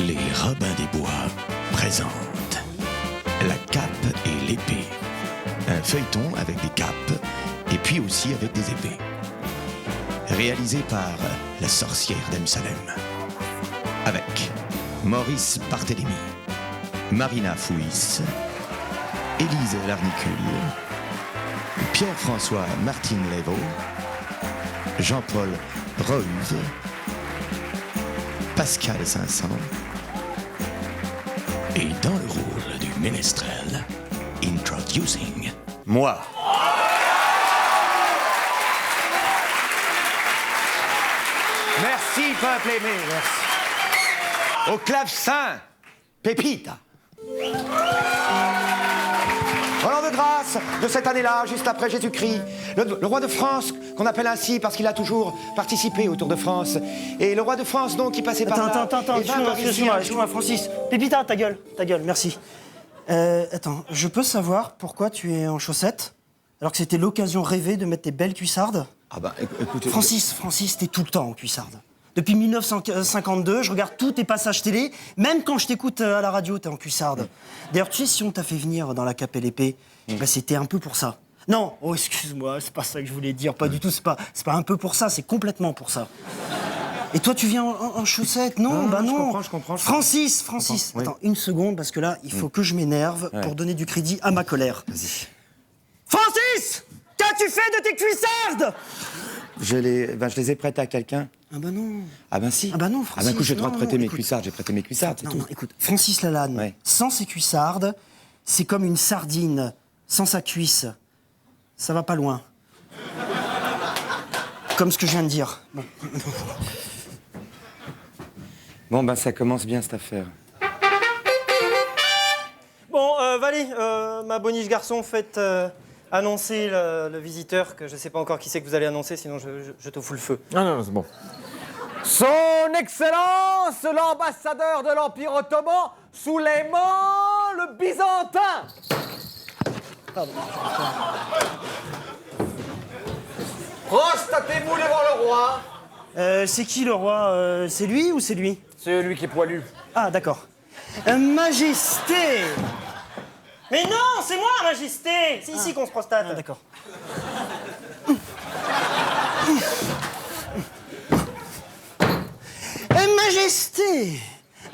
Les Robins des Bois présentent La Cape et l'Épée. Un feuilleton avec des capes et puis aussi avec des épées. Réalisé par la sorcière d'Amsalem. Avec Maurice Barthélémy, Marina Fouis, Élise Larnicule, Pierre-François Martine-Lévaux, Jean-Paul Rohuve, Pascal Saint-Saëns et dans le rôle du ménestrel, introducing moi. Merci, peuple aimé, merci. Au clavecin, Pépita. Au l'an de grâce de cette année-là, juste après Jésus-Christ, le roi de France, qu'on appelle ainsi parce qu'il a toujours participé au Tour de France, et le roi de France, donc, qui passait par là... Attends, excuse-moi, Francis. Pépita, ta gueule, merci. Attends, je peux savoir pourquoi tu es en chaussettes, alors que c'était l'occasion rêvée de mettre tes belles cuissardes? Ah bah, écoute... Francis, t'es tout le temps en cuissarde. Depuis 1952, je regarde tous tes passages télé. Même quand je t'écoute à la radio, t'es en cuissarde. D'ailleurs, tu sais, si on t'a fait venir dans La Cape et l'Épée, bah, c'était un peu pour ça. Non, oh, excuse-moi, c'est pas ça que je voulais dire. Pas du tout, c'est pas un peu pour ça, c'est complètement pour ça. Et toi, tu viens en chaussettes? Non, bah non. Je comprends. Francis, oui. Attends, une seconde, parce que là, il faut que je m'énerve pour donner du crédit à ma colère. Vas-y. Francis! Qu'as-tu fait de tes cuissardes? Je les ai prêtés à quelqu'un. Ah bah non. Ah ben si. Ah bah non, Francis. Ah ben écoute, j'ai le droit de prêter mes écoute. cuissardes, j'ai prêté mes cuissardes, c'est tout. Non, écoute, Francis Lalanne, Ouais. sans ses cuissardes, c'est comme une sardine sans sa cuisse. Ça va pas loin. Comme ce que je viens de dire. Bon. Bon, ben ça commence bien cette affaire. Bon, Valé, ma boniche garçon, faites annoncer le visiteur, que je sais pas encore qui c'est que vous allez annoncer, sinon je te fous le feu. Non, c'est bon. Son Excellence, l'ambassadeur de l'Empire ottoman, Souleymane le Byzantin. Pardon. Prostatez-vous devant le roi. C'est qui le roi? C'est lui ou c'est lui? C'est lui qui est poilu. Ah, d'accord. Majesté! Mais non, c'est moi, Majesté! C'est ici qu'on se prostate. Ah, d'accord. Majesté!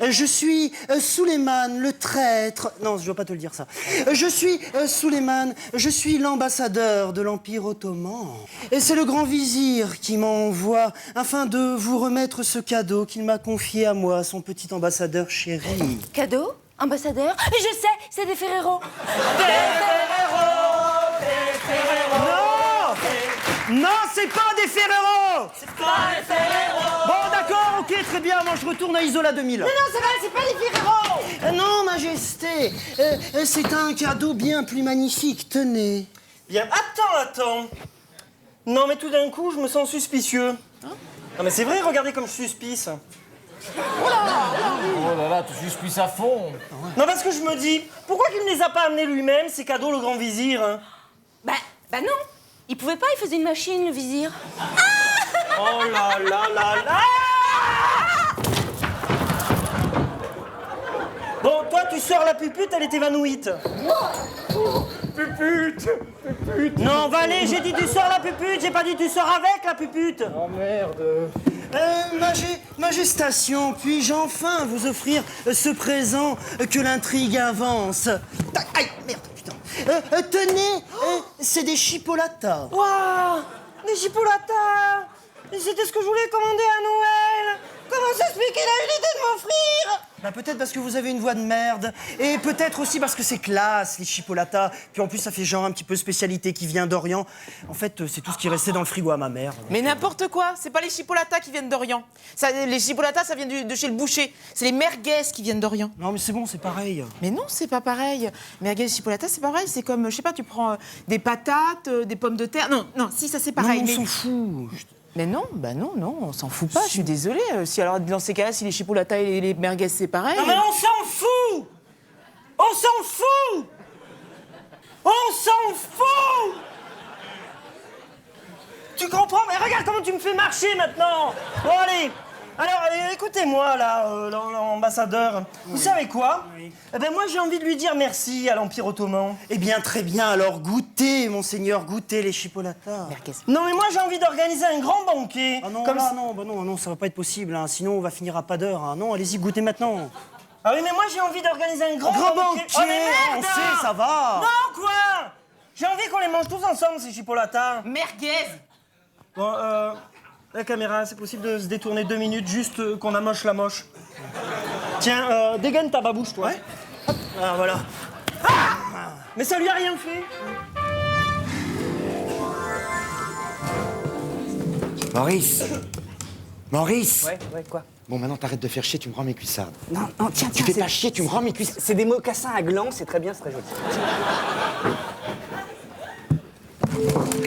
Je suis Souleymane, le traître... Non, je dois pas te le dire, ça. Je suis Souleymane, je suis l'ambassadeur de l'Empire ottoman. Et c'est le grand vizir qui m'envoie afin de vous remettre ce cadeau qu'il m'a confié à moi, son petit ambassadeur chéri. Cadeau? Ambassadeur? Je sais, c'est des Ferrero. Non, c'est pas des Ferrero! C'est pas des Ferrero! Bon, d'accord, ok, très bien, moi je retourne à Isola 2000. Non, c'est vrai, c'est pas des Ferrero! Non, Majesté, c'est un cadeau bien plus magnifique, tenez. Bien, attends. Non, mais tout d'un coup, je me sens suspicieux. Non, mais c'est vrai, regardez comme je suis suspice. Oh là là, tu suspices à fond. Non, parce que je me dis, pourquoi qu'il ne les a pas amenés lui-même, ces cadeaux, le grand vizir, hein? Bah non. Il pouvait pas, il faisait une machine, le vizir. Oh là là là là! Bon, toi, tu sors la pupute, elle est évanouite. Pupute. Non, Valé, j'ai dit tu sors la pupute, j'ai pas dit tu sors avec la pupute. Oh merde. Majestation, puis-je enfin vous offrir ce présent que l'intrigue avance? Aïe, merde, putain. Tenez, c'est des chipolatas. Waouh, des chipolatas. C'était ce que je voulais commander à Noël. Comment ça se fait qu'il a eu l'idée de m'offrir? Bah peut-être parce que vous avez une voix de merde. Et peut-être aussi parce que c'est classe, les chipolatas. Puis en plus, ça fait genre un petit peu spécialité qui vient d'Orient. En fait, c'est tout ce qui restait dans le frigo à ma mère. Mais n'importe quoi, c'est pas les chipolatas qui viennent d'Orient. Les chipolatas, ça vient de chez le boucher. C'est les merguez qui viennent d'Orient. Non mais c'est bon, c'est pareil. Mais non, c'est pas pareil. Merguez et chipolatas, c'est pareil. C'est comme, je sais pas, tu prends des patates, des pommes de terre. Non, si, ça c'est pareil. Non, mais... on s'en fout. Mais non, on s'en fout pas, je suis désolée. Si alors, dans ces cas-là, si les chipolatas et les merguez, c'est pareil... Non mais on s'en fout! On s'en fout! On s'en fout! Tu comprends? Mais regarde comment tu me fais marcher maintenant! Bon allez, Alors, écoutez-moi, là, l'ambassadeur. Vous savez quoi? Eh ben, moi, j'ai envie de lui dire merci à l'Empire ottoman. Eh bien, très bien. Alors, goûtez, monseigneur, goûtez les chipolatas. Non, mais moi, j'ai envie d'organiser un grand banquet. Ah non, non, ça va pas être possible. Hein, sinon, on va finir à pas d'heure. Hein. Non, allez-y, goûtez maintenant. Ah oui, mais moi, j'ai envie d'organiser un grand banquet. Oh, mais merde! On sait, ça va. Non, quoi? J'ai envie qu'on les mange tous ensemble, ces chipolatas. Merguez. Bon, la caméra, c'est possible de se détourner 2 minutes, juste qu'on amoche la moche. Tiens, dégaine ta babouche, toi. Ouais. Hop, ah, voilà. Ah, mais ça lui a rien fait. Maurice. Maurice. Ouais, quoi? Bon, maintenant, t'arrêtes de faire chier, tu me rends mes cuissardes. Non, tiens, Tu fais pas chier, tu me rends mes cuissardes. C'est des mocassins à glands, c'est très bien, c'est très joli.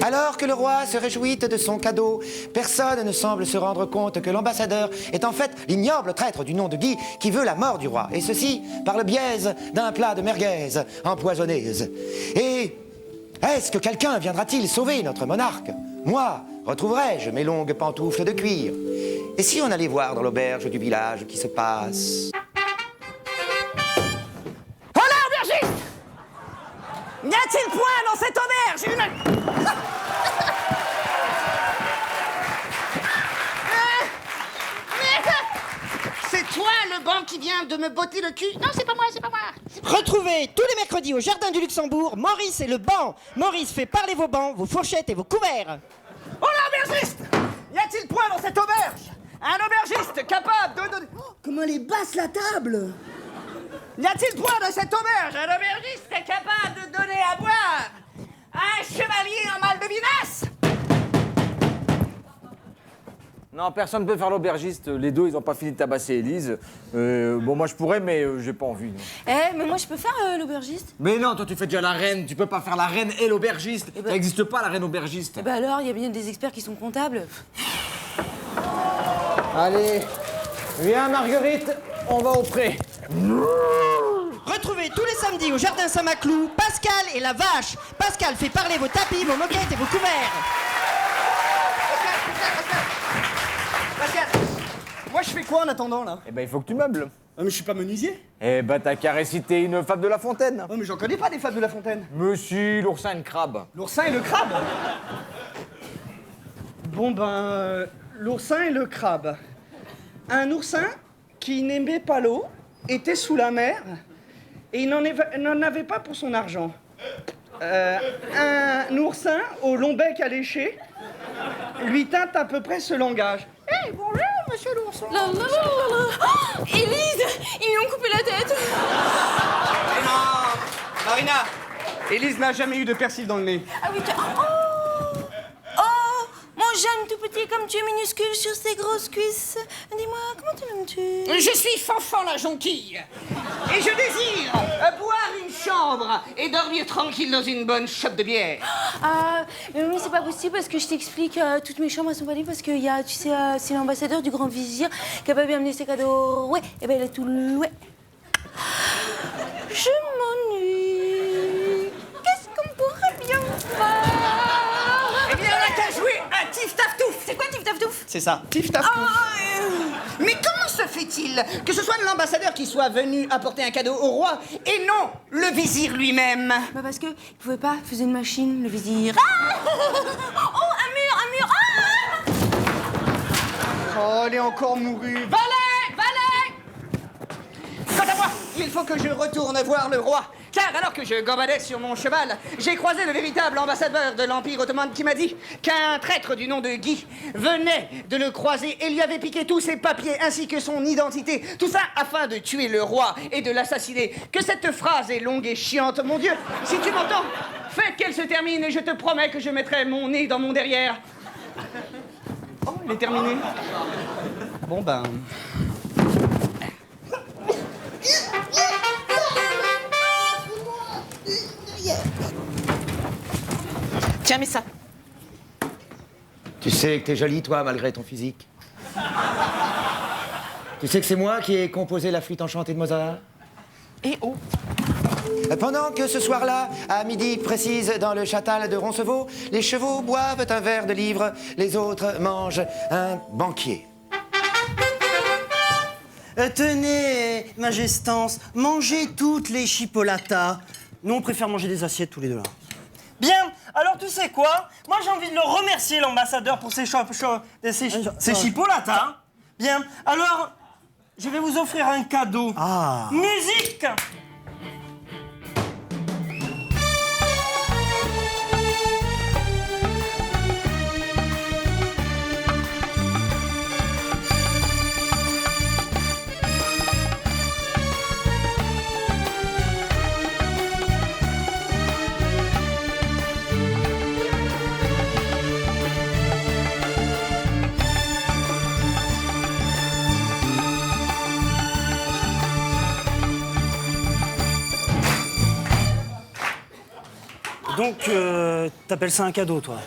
Alors que le roi se réjouit de son cadeau, personne ne semble se rendre compte que l'ambassadeur est en fait l'ignoble traître du nom de Guy qui veut la mort du roi. Et ceci par le biais d'un plat de merguez empoisonneuse. Et est-ce que quelqu'un viendra-t-il sauver notre monarque? Moi, retrouverai-je mes longues pantoufles de cuir? Et si on allait voir dans l'auberge du village qui se passe? Oh là, aubergiste! Y a-t-il point dans cette auberge? C'est toi le banc qui vient de me botter le cul? Non, c'est pas moi, c'est pas moi. Retrouvez tous les mercredis au Jardin du Luxembourg Maurice et le banc. Maurice fait parler vos bancs, vos fourchettes et vos couverts. Oh là, aubergiste! Y a-t-il point dans cette auberge un aubergiste capable de donner... Oh, comment elle est basse, la table! Y a-t-il point dans cette auberge un aubergiste capable de donner à boire à un chevalier en mal de vinasse? Non, personne ne peut faire l'aubergiste. Les deux, ils n'ont pas fini de tabasser Élise. Bon, moi, je pourrais, mais j'ai pas envie. Non. Mais moi je peux faire l'aubergiste. Mais non, toi, tu fais déjà la reine. Tu peux pas faire la reine et l'aubergiste. Ça n'existe pas, la reine aubergiste. Et bah alors, il y a bien des experts qui sont comptables. Allez, viens, Marguerite, on va au pré. Retrouvez tous les samedis au Jardin Saint-Maclou Pascal et la vache. Pascal fait parler vos tapis, vos moquettes et vos couverts. Pascal, moi je fais quoi en attendant là? Eh ben, il faut que tu meubles. Ah, mais je suis pas menuisier. Eh ben, t'as qu'à réciter une fable de La Fontaine. Oh, mais j'en connais pas des fables de La Fontaine. Monsieur, l'oursin et le crabe. L'oursin et le crabe. Bon ben, l'oursin et le crabe. Un oursin qui n'aimait pas l'eau était sous la mer et il n'en avait pas pour son argent. Un oursin au long bec alléché lui tint à peu près ce langage. Hé, bonjour, monsieur l'ourson. Oh, Élise, ils lui ont coupé la tête. Mais non, Marina, Élise n'a jamais eu de persil dans le nez. Ah oui, oh, mon jeune tout petit comme tu es minuscule sur ces grosses cuisses. Dis-moi, comment te nommes-tu? Je suis Fanfan la jonquille. Et je désire boire une chambre et dormir tranquille dans une bonne chope de bière. Ah, mais c'est pas possible parce que je t'explique, toutes mes chambres elles sont pas libres parce qu'il y a, tu sais, c'est l'ambassadeur du grand vizir qui a pas bien amené ses cadeaux. Ouais, et ben il a tout loué. Je m'ennuie. Qu'est-ce qu'on pourrait bien faire? Eh bien, on a qu'à jouer à tif-taf-touf. C'est quoi tif-taf-touf? C'est ça, tif-taf-touf. Mais comment se fait-il que ce soit l'ambassadeur qui soit venu apporter un cadeau au roi et non le vizir lui-même? Bah parce que il pouvait pas, il faisait une machine, le vizir. Ah oh, un mur. Ah Oh, elle est encore mourue. Valet! Quant à moi, il faut que je retourne voir le roi. Car alors que je gambadais sur mon cheval, j'ai croisé le véritable ambassadeur de l'Empire ottoman qui m'a dit qu'un traître du nom de Guy venait de le croiser et lui avait piqué tous ses papiers ainsi que son identité. Tout ça afin de tuer le roi et de l'assassiner. Que cette phrase est longue et chiante, mon Dieu. Si tu m'entends, fais qu'elle se termine et je te promets que je mettrai mon nez dans mon derrière. Oh, il est terminé. Bon ben... Tiens, mets ça. Tu sais que t'es jolie, toi, malgré ton physique. Tu sais que c'est moi qui ai composé la flûte enchantée de Mozart. Et oh. Pendant que ce soir-là, à midi précise, dans le châtal de Roncevaux, les chevaux boivent un verre de livre, les autres mangent un banquier. Tenez, Magestance, mangez toutes les chipolatas. Nous, on préfère manger des assiettes tous les deux là. Bien, alors tu sais quoi? Moi, j'ai envie de le remercier, l'ambassadeur, pour ces chipolatas. Bien, alors, je vais vous offrir un cadeau. Ah. Musique! Donc, t'appelles ça un cadeau, toi?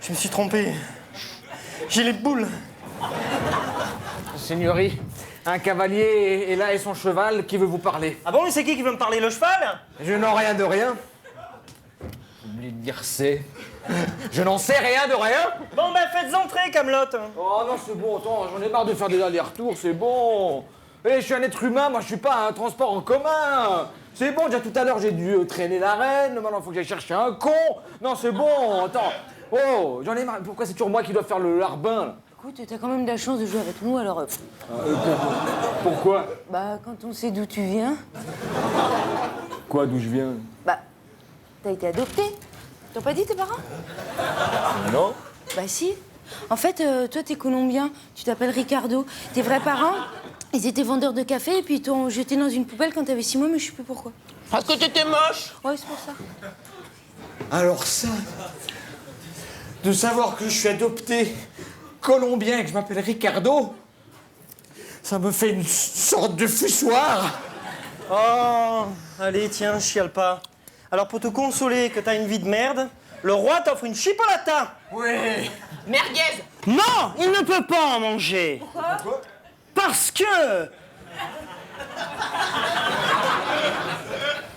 Je me suis trompé. J'ai les boules. Seigneurie, un cavalier est là et son cheval qui veut vous parler. Ah bon, mais c'est qui veut me parler, le cheval? Je n'en rien de rien. Oublie de dire c'est. Je n'en sais rien de rien. Bon, ben, faites entrer, Camelot. Oh non, c'est bon, attends, j'en ai marre de faire des allers-retours, c'est bon. Eh, je suis un être humain, moi je suis pas un transport en commun. C'est bon, déjà tout à l'heure j'ai dû traîner la reine, maintenant faut que j'aille chercher un con. Non, c'est bon, attends. Oh, j'en ai marre, pourquoi c'est toujours moi qui dois faire le larbin, là? Écoute, t'as quand même de la chance de jouer avec nous, alors... Pourquoi? Bah, quand on sait d'où tu viens... Quoi, d'où je viens? Bah, t'as été adopté. T'ont pas dit tes parents? Non. Bah si. En fait, toi, t'es colombien. Tu t'appelles Ricardo. Tes vrais parents, ils étaient vendeurs de café et puis ils t'ont jeté dans une poubelle quand t'avais 6 mois, mais je sais plus pourquoi. Parce que t'étais moche. Ouais, c'est pour ça. Alors ça, de savoir que je suis adopté colombien et que je m'appelle Ricardo, ça me fait une sorte de fussoir. Oh, allez, tiens, chiale pas. Alors, pour te consoler que t'as une vie de merde, le roi t'offre une chipolata. Oui. Merguez. Non, il ne peut pas en manger. Pourquoi? Parce que...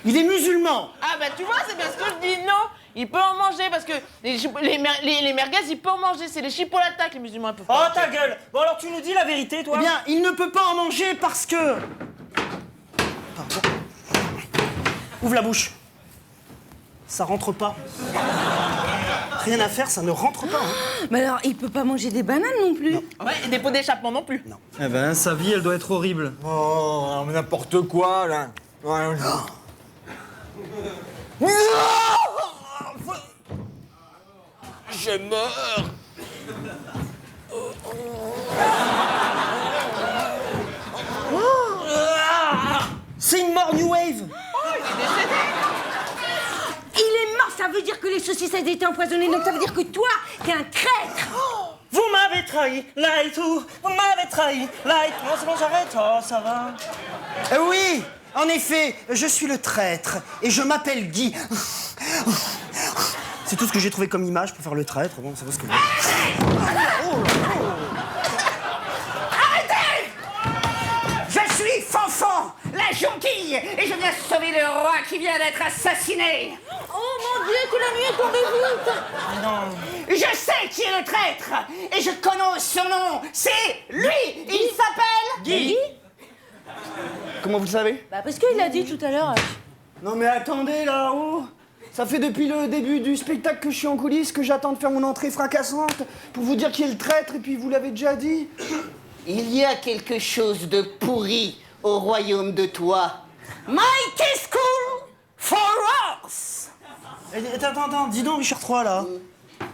il est musulman. Ah bah tu vois, c'est bien ce que je dis, non. Il peut en manger parce que les merguez, il peut en manger. C'est les chipolatas que les musulmans ils peuvent Oh, pas ta manger. gueule. Bon, alors tu nous dis la vérité, toi? Eh bien, il ne peut pas en manger parce que... Pardon. Ouvre la bouche. Ça rentre pas. Rien à faire, ça ne rentre pas. Hein. Mais alors, il peut pas manger des bananes non plus. Non. Ouais, et des pots d'échappement non plus. Non. Eh ben, sa vie, elle doit être horrible. Oh, mais n'importe quoi, là. Ouais, je meurs. C'est une mort New Wave. Il est mort, ça veut dire que les saucisses elles étaient empoisonnées, donc ça veut dire que toi, t'es un traître. Vous m'avez trahi, Lightou. Vous m'avez trahi, Light. Non, c'est bon, j'arrête. Oh, ça va. Oui, en effet, je suis le traître et je m'appelle Guy. C'est tout ce que j'ai trouvé comme image pour faire le traître. Bon, ça va ce que vous Je suis Fanfan, la jonquille, et je viens sauver le roi qui vient d'être assassiné. Oh mon Dieu, que la nuit est tombée vite. Je sais qui est le traître, et je connais son nom. C'est lui. Il s'appelle Guy. Comment vous le savez? Bah parce qu'il a dit tout à l'heure. Non mais attendez là-haut. Ça fait depuis le début du spectacle que je suis en coulisses, que j'attends de faire mon entrée fracassante pour vous dire qui est le traître, et puis vous l'avez déjà dit. Il y a quelque chose de pourri au royaume de toi. Mighty School for Us. Attends, dis donc Richard III là.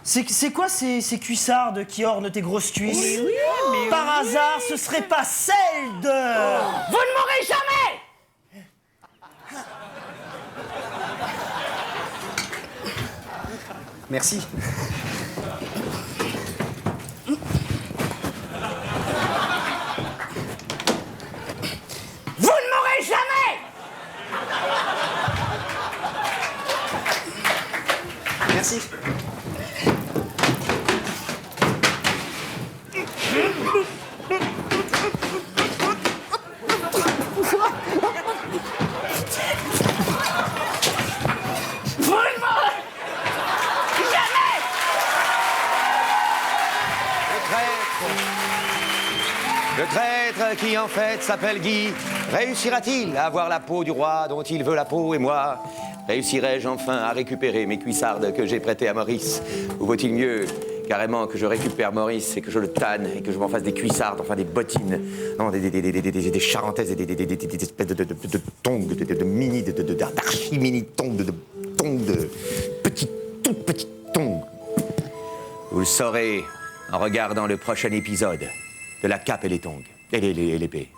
C'est quoi ces cuissardes qui ornent tes grosses cuisses? Oui, mais par hasard, ce serait pas celle de... Vous ne mourrez jamais. Merci. Vous ne mourrez jamais. Merci. Vous ne mourrez jamais. Le traître qui en fait s'appelle Guy, réussira-t-il à avoir la peau du roi dont il veut la peau et moi? Réussirai-je enfin à récupérer mes cuissardes que j'ai prêtées à Maurice? Ou vaut-il mieux carrément que je récupère Maurice et que je le tanne et que je m'en fasse des cuissardes, enfin des bottines, non, des charentaises et des espèces de tongs, de mini, d'archi-mini tongs, de toutes petites tongs. Vous le saurez en regardant le prochain épisode de La Cape et les tongs, et l'épée.